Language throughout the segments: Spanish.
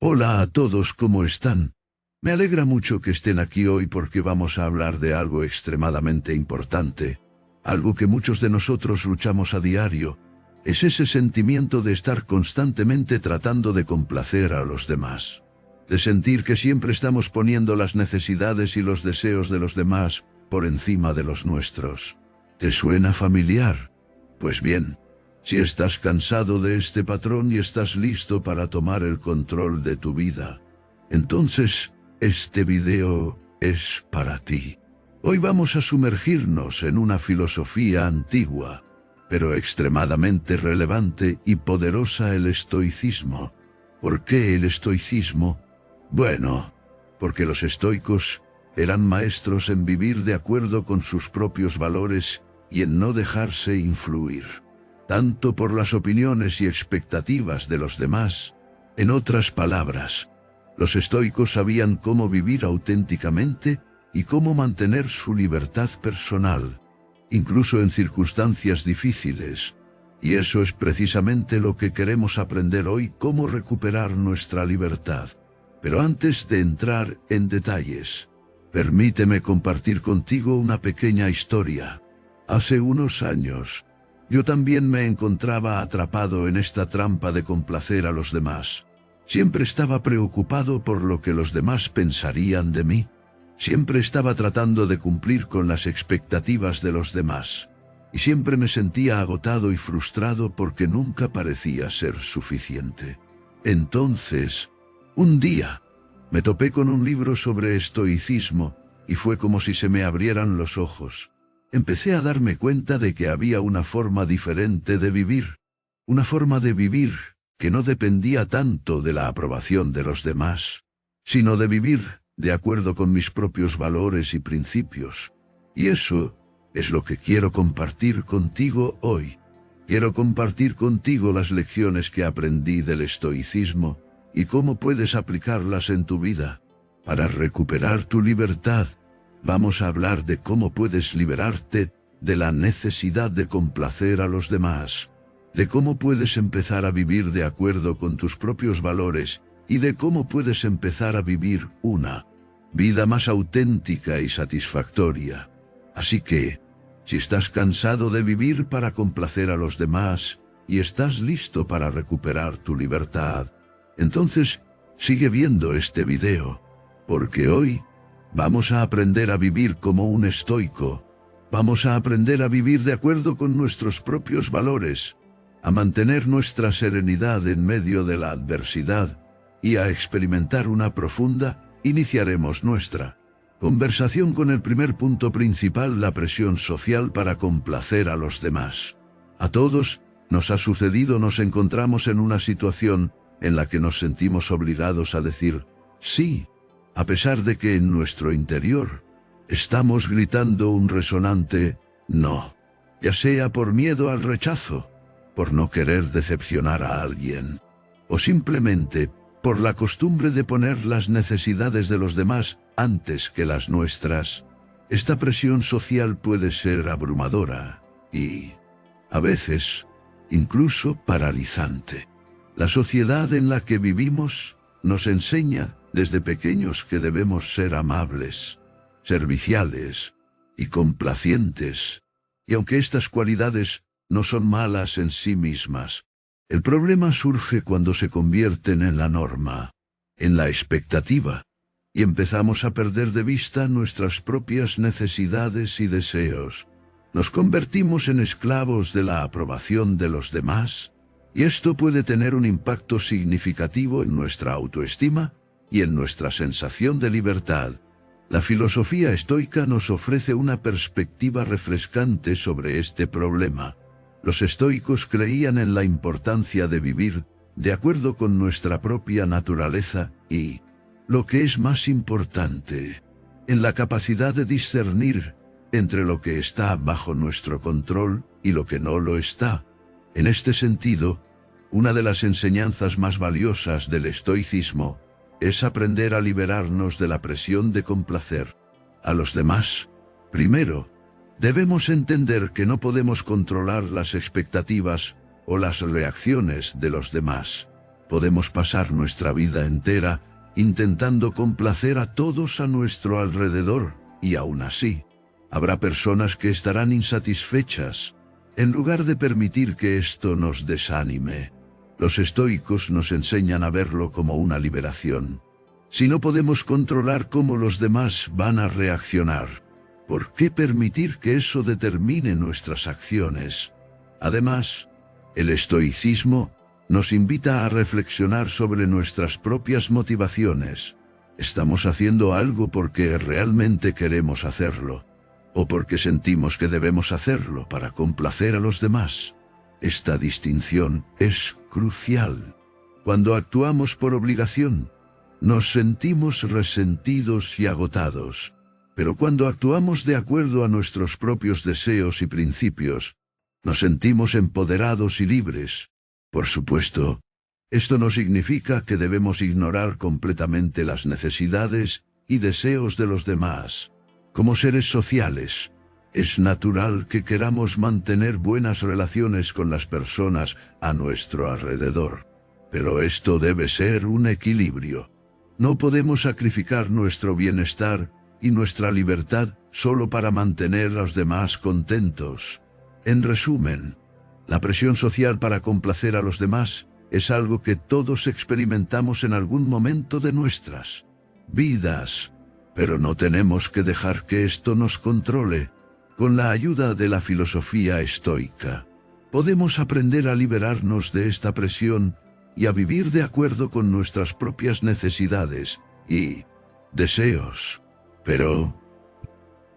Hola a todos, ¿cómo están? Me alegra mucho que estén aquí hoy porque vamos a hablar de algo extremadamente importante, algo que muchos de nosotros luchamos a diario. Es ese sentimiento de estar constantemente tratando de complacer a los demás, de sentir que siempre estamos poniendo las necesidades y los deseos de los demás por encima de los nuestros. ¿Te suena familiar? Pues bien, si estás cansado de este patrón y estás listo para tomar el control de tu vida, entonces este video es para ti. Hoy vamos a sumergirnos en una filosofía antigua, pero extremadamente relevante y poderosa, el estoicismo. ¿Por qué el estoicismo? Bueno, porque los estoicos eran maestros en vivir de acuerdo con sus propios valores y en no dejarse influir tanto por las opiniones y expectativas de los demás. En otras palabras, los estoicos sabían cómo vivir auténticamente y cómo mantener su libertad personal, incluso en circunstancias difíciles. Y eso es precisamente lo que queremos aprender hoy: cómo recuperar nuestra libertad. Pero antes de entrar en detalles, permíteme compartir contigo una pequeña historia. Hace unos años, yo también me encontraba atrapado en esta trampa de complacer a los demás. Siempre estaba preocupado por lo que los demás pensarían de mí. Siempre estaba tratando de cumplir con las expectativas de los demás. Y siempre me sentía agotado y frustrado porque nunca parecía ser suficiente. Entonces, un día, me topé con un libro sobre estoicismo y fue como si se me abrieran los ojos. Empecé a darme cuenta de que había una forma diferente de vivir. Una forma de vivir que no dependía tanto de la aprobación de los demás, sino de vivir de acuerdo con mis propios valores y principios. Y eso es lo que quiero compartir contigo hoy. Quiero compartir contigo las lecciones que aprendí del estoicismo y cómo puedes aplicarlas en tu vida para recuperar tu libertad. Vamos a hablar de cómo puedes liberarte de la necesidad de complacer a los demás, de cómo puedes empezar a vivir de acuerdo con tus propios valores y de cómo puedes empezar a vivir una vida más auténtica y satisfactoria. Así que, si estás cansado de vivir para complacer a los demás y estás listo para recuperar tu libertad, entonces sigue viendo este video, porque hoy vamos a aprender a vivir como un estoico. Vamos a aprender a vivir de acuerdo con nuestros propios valores, a mantener nuestra serenidad en medio de la adversidad y a experimentar una profunda. Iniciaremos nuestra conversación con el primer punto principal: la presión social para complacer a los demás. A todos nos ha sucedido, nos encontramos en una situación en la que nos sentimos obligados a decir sí, a pesar de que en nuestro interior estamos gritando un resonante no, ya sea por miedo al rechazo, por no querer decepcionar a alguien, o simplemente por la costumbre de poner las necesidades de los demás antes que las nuestras. Esta presión social puede ser abrumadora y, a veces, incluso paralizante. La sociedad en la que vivimos nos enseña desde pequeños que debemos ser amables, serviciales y complacientes. Y aunque estas cualidades no son malas en sí mismas, el problema surge cuando se convierten en la norma, en la expectativa, y empezamos a perder de vista nuestras propias necesidades y deseos. Nos convertimos en esclavos de la aprobación de los demás, y esto puede tener un impacto significativo en nuestra autoestima y en nuestra sensación de libertad. La filosofía estoica nos ofrece una perspectiva refrescante sobre este problema. Los estoicos creían en la importancia de vivir de acuerdo con nuestra propia naturaleza y, lo que es más importante, en la capacidad de discernir entre lo que está bajo nuestro control y lo que no lo está. En este sentido, una de las enseñanzas más valiosas del estoicismo es aprender a liberarnos de la presión de complacer a los demás. Primero, debemos entender que no podemos controlar las expectativas o las reacciones de los demás. Podemos pasar nuestra vida entera intentando complacer a todos a nuestro alrededor, y aún así, habrá personas que estarán insatisfechas. En lugar de permitir que esto nos desanime, los estoicos nos enseñan a verlo como una liberación. Si no podemos controlar cómo los demás van a reaccionar, ¿por qué permitir que eso determine nuestras acciones? Además, el estoicismo nos invita a reflexionar sobre nuestras propias motivaciones. ¿Estamos haciendo algo porque realmente queremos hacerlo? ¿O porque sentimos que debemos hacerlo para complacer a los demás? Esta distinción es crucial. Cuando actuamos por obligación, nos sentimos resentidos y agotados. Pero cuando actuamos de acuerdo a nuestros propios deseos y principios, nos sentimos empoderados y libres. Por supuesto, esto no significa que debemos ignorar completamente las necesidades y deseos de los demás. Como seres sociales, es natural que queramos mantener buenas relaciones con las personas a nuestro alrededor. Pero esto debe ser un equilibrio. No podemos sacrificar nuestro bienestar y nuestra libertad solo para mantener a los demás contentos. En resumen, la presión social para complacer a los demás es algo que todos experimentamos en algún momento de nuestras vidas. Pero no tenemos que dejar que esto nos controle. Con la ayuda de la filosofía estoica, podemos aprender a liberarnos de esta presión y a vivir de acuerdo con nuestras propias necesidades y deseos. Pero,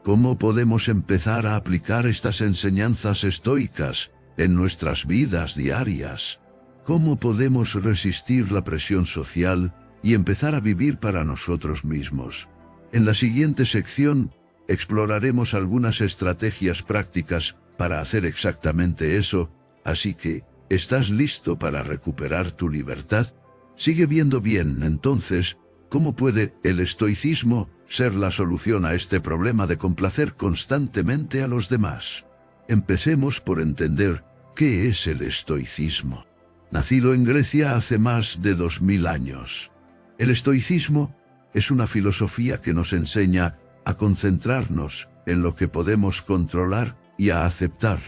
¿cómo podemos empezar a aplicar estas enseñanzas estoicas en nuestras vidas diarias? ¿Cómo podemos resistir la presión social y empezar a vivir para nosotros mismos? En la siguiente sección, exploraremos algunas estrategias prácticas para hacer exactamente eso, así que, ¿estás listo para recuperar tu libertad? Sigue viendo bien, entonces, ¿cómo puede el estoicismo ser la solución a este problema de complacer constantemente a los demás? Empecemos por entender qué es el estoicismo. Nacido en Grecia hace más de 2000 años. El estoicismo es una filosofía que nos enseña a concentrarnos en lo que podemos controlar y a aceptar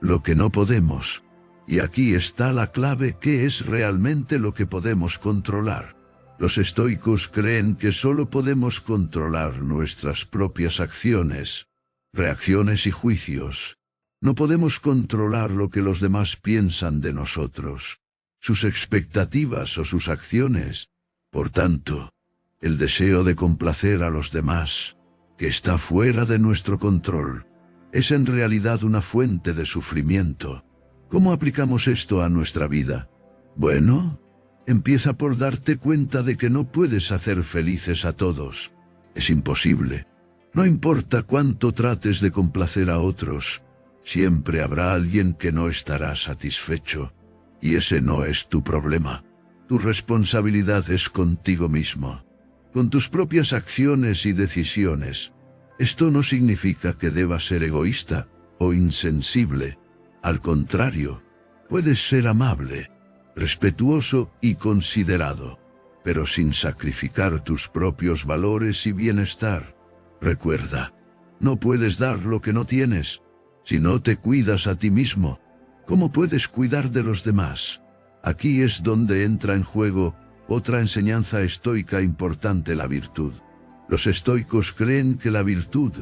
lo que no podemos. Y aquí está la clave: ¿qué es realmente lo que podemos controlar? Los estoicos creen que solo podemos controlar nuestras propias acciones, reacciones y juicios. No podemos controlar lo que los demás piensan de nosotros, sus expectativas o sus acciones. Por tanto, el deseo de complacer a los demás, que está fuera de nuestro control, es en realidad una fuente de sufrimiento. ¿Cómo aplicamos esto a nuestra vida? Bueno, empieza por darte cuenta de que no puedes hacer felices a todos. Es imposible. No importa cuánto trates de complacer a otros, siempre habrá alguien que no estará satisfecho. Y ese no es tu problema. Tu responsabilidad es contigo mismo, con tus propias acciones y decisiones. Esto no significa que debas ser egoísta o insensible. Al contrario, puedes ser amable, respetuoso y considerado, pero sin sacrificar tus propios valores y bienestar. Recuerda, no puedes dar lo que no tienes. Si no te cuidas a ti mismo, ¿cómo puedes cuidar de los demás? Aquí es donde entra en juego otra enseñanza estoica importante: la virtud. Los estoicos creen que la virtud,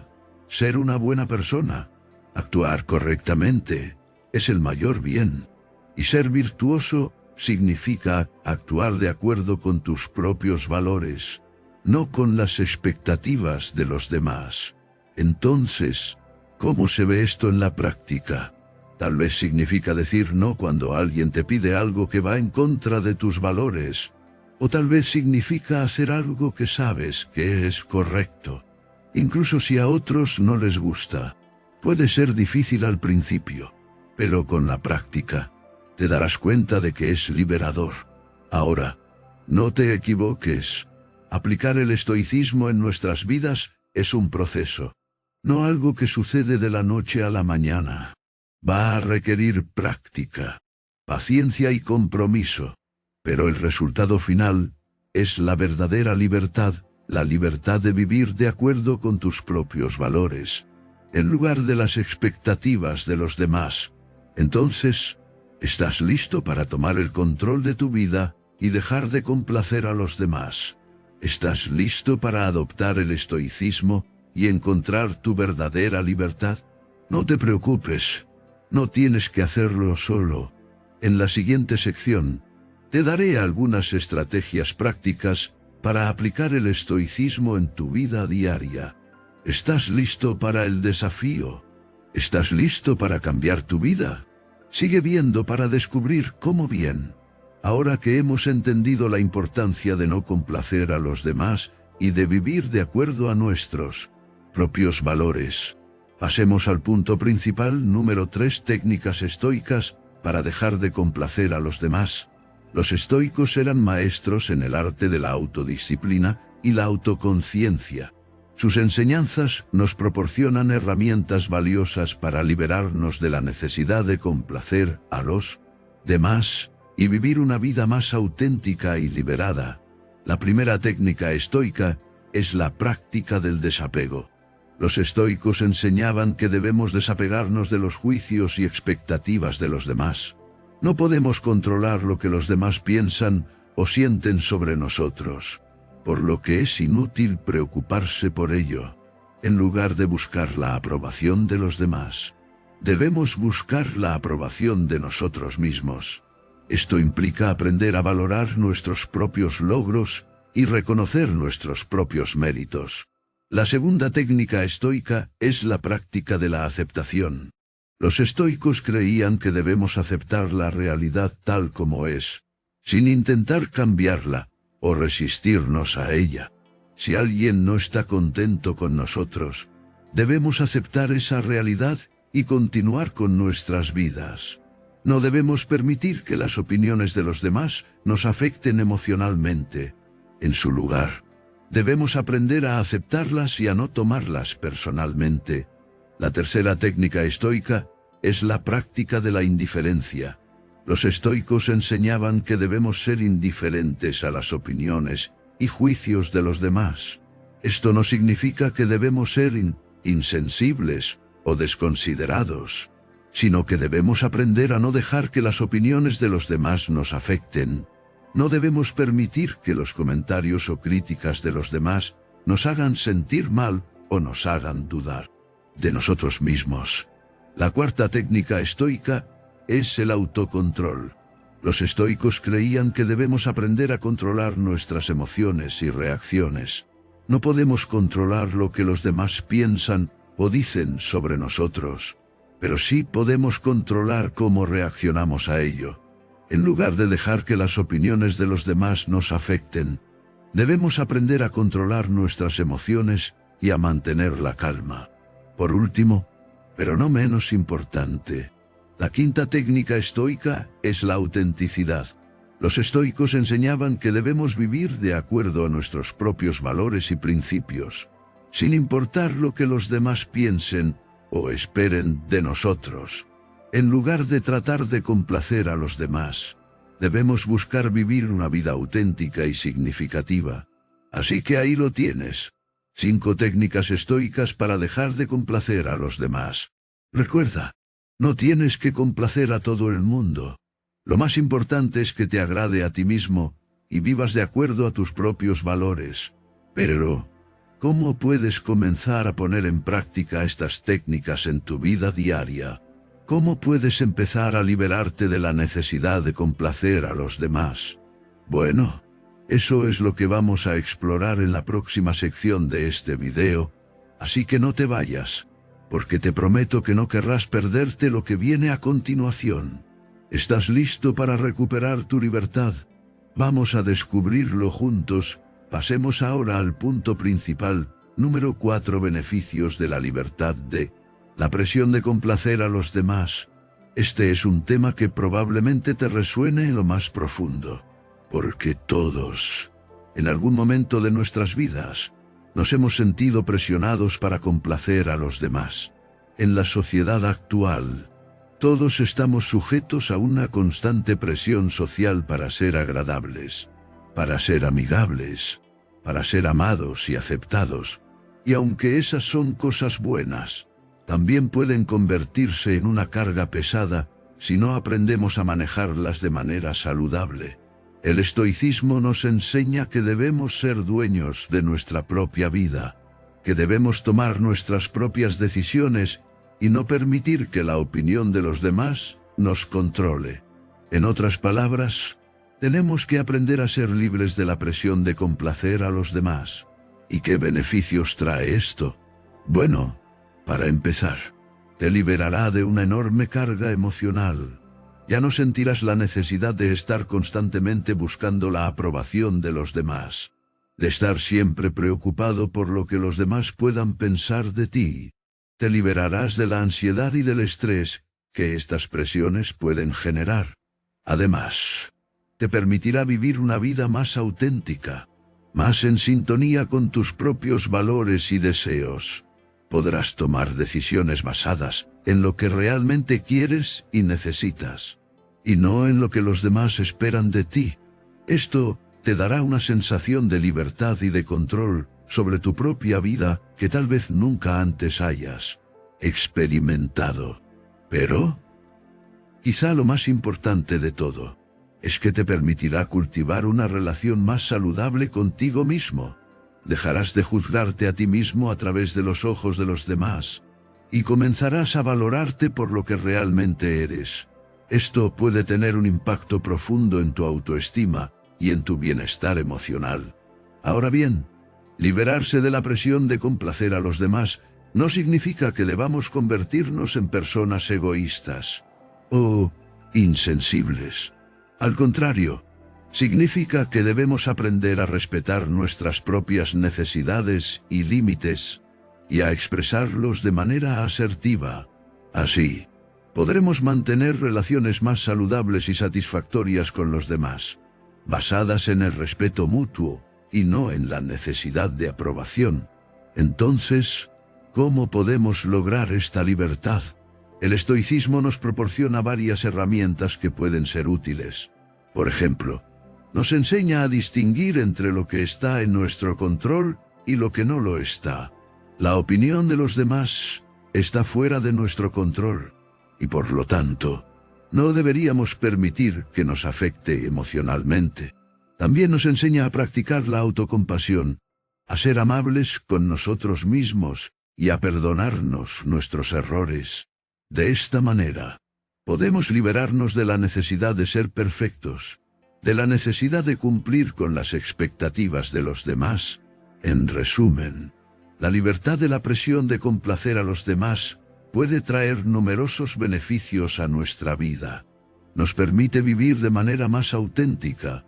ser una buena persona, actuar correctamente, es el mayor bien. Y ser virtuoso significa actuar de acuerdo con tus propios valores, no con las expectativas de los demás. Entonces, ¿cómo se ve esto en la práctica? Tal vez significa decir no cuando alguien te pide algo que va en contra de tus valores. O tal vez significa hacer algo que sabes que es correcto, incluso si a otros no les gusta. Puede ser difícil al principio, pero con la práctica, te darás cuenta de que es liberador. Ahora, no te equivoques. Aplicar el estoicismo en nuestras vidas es un proceso, no algo que sucede de la noche a la mañana. Va a requerir práctica, paciencia y compromiso. Pero el resultado final es la verdadera libertad, la libertad de vivir de acuerdo con tus propios valores, en lugar de las expectativas de los demás. Entonces, ¿estás listo para tomar el control de tu vida y dejar de complacer a los demás? ¿Estás listo para adoptar el estoicismo y encontrar tu verdadera libertad? No te preocupes, no tienes que hacerlo solo. En la siguiente sección, te daré algunas estrategias prácticas para aplicar el estoicismo en tu vida diaria. ¿Estás listo para el desafío? ¿Estás listo para cambiar tu vida? Sigue viendo para descubrir cómo bien. Ahora que hemos entendido la importancia de no complacer a los demás y de vivir de acuerdo a nuestros propios valores, pasemos al punto principal número 3: técnicas estoicas para dejar de complacer a los demás. Los estoicos eran maestros en el arte de la autodisciplina y la autoconciencia. Sus enseñanzas nos proporcionan herramientas valiosas para liberarnos de la necesidad de complacer a los demás y vivir una vida más auténtica y liberada. La primera técnica estoica es la práctica del desapego. Los estoicos enseñaban que debemos desapegarnos de los juicios y expectativas de los demás. No podemos controlar lo que los demás piensan o sienten sobre nosotros, por lo que es inútil preocuparse por ello. En lugar de buscar la aprobación de los demás, debemos buscar la aprobación de nosotros mismos. Esto implica aprender a valorar nuestros propios logros y reconocer nuestros propios méritos. La segunda técnica estoica es la práctica de la aceptación. Los estoicos creían que debemos aceptar la realidad tal como es, sin intentar cambiarla o resistirnos a ella. Si alguien no está contento con nosotros, debemos aceptar esa realidad y continuar con nuestras vidas. No debemos permitir que las opiniones de los demás nos afecten emocionalmente. En su lugar, debemos aprender a aceptarlas y a no tomarlas personalmente. La tercera técnica estoica es la práctica de la indiferencia. Los estoicos enseñaban que debemos ser indiferentes a las opiniones y juicios de los demás. Esto no significa que debemos ser insensibles o desconsiderados, sino que debemos aprender a no dejar que las opiniones de los demás nos afecten. No debemos permitir que los comentarios o críticas de los demás nos hagan sentir mal o nos hagan dudar de nosotros mismos. La cuarta técnica estoica es el autocontrol. Los estoicos creían que debemos aprender a controlar nuestras emociones y reacciones. No podemos controlar lo que los demás piensan o dicen sobre nosotros, pero sí podemos controlar cómo reaccionamos a ello. En lugar de dejar que las opiniones de los demás nos afecten, debemos aprender a controlar nuestras emociones y a mantener la calma. Por último, pero no menos importante, la quinta técnica estoica es la autenticidad. Los estoicos enseñaban que debemos vivir de acuerdo a nuestros propios valores y principios, sin importar lo que los demás piensen o esperen de nosotros. En lugar de tratar de complacer a los demás, debemos buscar vivir una vida auténtica y significativa. Así que ahí lo tienes: 5 técnicas estoicas para dejar de complacer a los demás. Recuerda, no tienes que complacer a todo el mundo. Lo más importante es que te agrade a ti mismo y vivas de acuerdo a tus propios valores. Pero, ¿cómo puedes comenzar a poner en práctica estas técnicas en tu vida diaria? ¿Cómo puedes empezar a liberarte de la necesidad de complacer a los demás? Bueno, eso es lo que vamos a explorar en la próxima sección de este video, así que no te vayas, porque te prometo que no querrás perderte lo que viene a continuación. ¿Estás listo para recuperar tu libertad? Vamos a descubrirlo juntos. Pasemos ahora al punto principal, número 4: beneficios de la libertad de la presión de complacer a los demás. Este es un tema que probablemente te resuene en lo más profundo, porque todos, en algún momento de nuestras vidas, nos hemos sentido presionados para complacer a los demás. En la sociedad actual, Todos estamos sujetos a una constante presión social para ser agradables, para ser amigables, para ser amados y aceptados. Y aunque esas son cosas buenas, también pueden convertirse en una carga pesada si no aprendemos a manejarlas de manera saludable. El estoicismo nos enseña que debemos ser dueños de nuestra propia vida, que debemos tomar nuestras propias decisiones y no permitir que la opinión de los demás nos controle. En otras palabras, tenemos que aprender a ser libres de la presión de complacer a los demás. ¿Y qué beneficios trae esto? Bueno, para empezar, te liberará de una enorme carga emocional. Ya no sentirás la necesidad de estar constantemente buscando la aprobación de los demás, de estar siempre preocupado por lo que los demás puedan pensar de ti. Te liberarás de la ansiedad y del estrés que estas presiones pueden generar. Además, te permitirá vivir una vida más auténtica, más en sintonía con tus propios valores y deseos. Podrás tomar decisiones basadas en lo que realmente quieres y necesitas, y no en lo que los demás esperan de ti. Esto te dará una sensación de libertad y de control sobre tu propia vida que tal vez nunca antes hayas experimentado. Pero, quizá lo más importante de todo, es que te permitirá cultivar una relación más saludable contigo mismo. Dejarás de juzgarte a ti mismo a través de los ojos de los demás, y comenzarás a valorarte por lo que realmente eres. Esto puede tener un impacto profundo en tu autoestima y en tu bienestar emocional. Ahora bien, liberarse de la presión de complacer a los demás no significa que debamos convertirnos en personas egoístas o insensibles. Al contrario, significa que debemos aprender a respetar nuestras propias necesidades y límites y a expresarlos de manera asertiva. Así, podremos mantener relaciones más saludables y satisfactorias con los demás, basadas en el respeto mutuo y no en la necesidad de aprobación. Entonces, ¿cómo podemos lograr esta libertad? El estoicismo nos proporciona varias herramientas que pueden ser útiles. Por ejemplo, nos enseña a distinguir entre lo que está en nuestro control y lo que no lo está. La opinión de los demás está fuera de nuestro control, y por lo tanto, no deberíamos permitir que nos afecte emocionalmente. También nos enseña a practicar la autocompasión, a ser amables con nosotros mismos y a perdonarnos nuestros errores. De esta manera, podemos liberarnos de la necesidad de ser perfectos, de la necesidad de cumplir con las expectativas de los demás. En resumen, la libertad de la presión de complacer a los demás puede traer numerosos beneficios a nuestra vida. Nos permite vivir de manera más auténtica,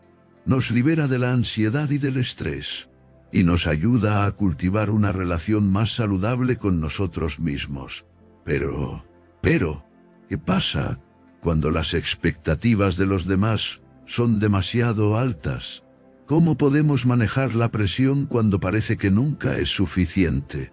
nos libera de la ansiedad y del estrés, y nos ayuda a cultivar una relación más saludable con nosotros mismos. Pero, ¿qué pasa cuando las expectativas de los demás son demasiado altas? ¿Cómo podemos manejar la presión cuando parece que nunca es suficiente?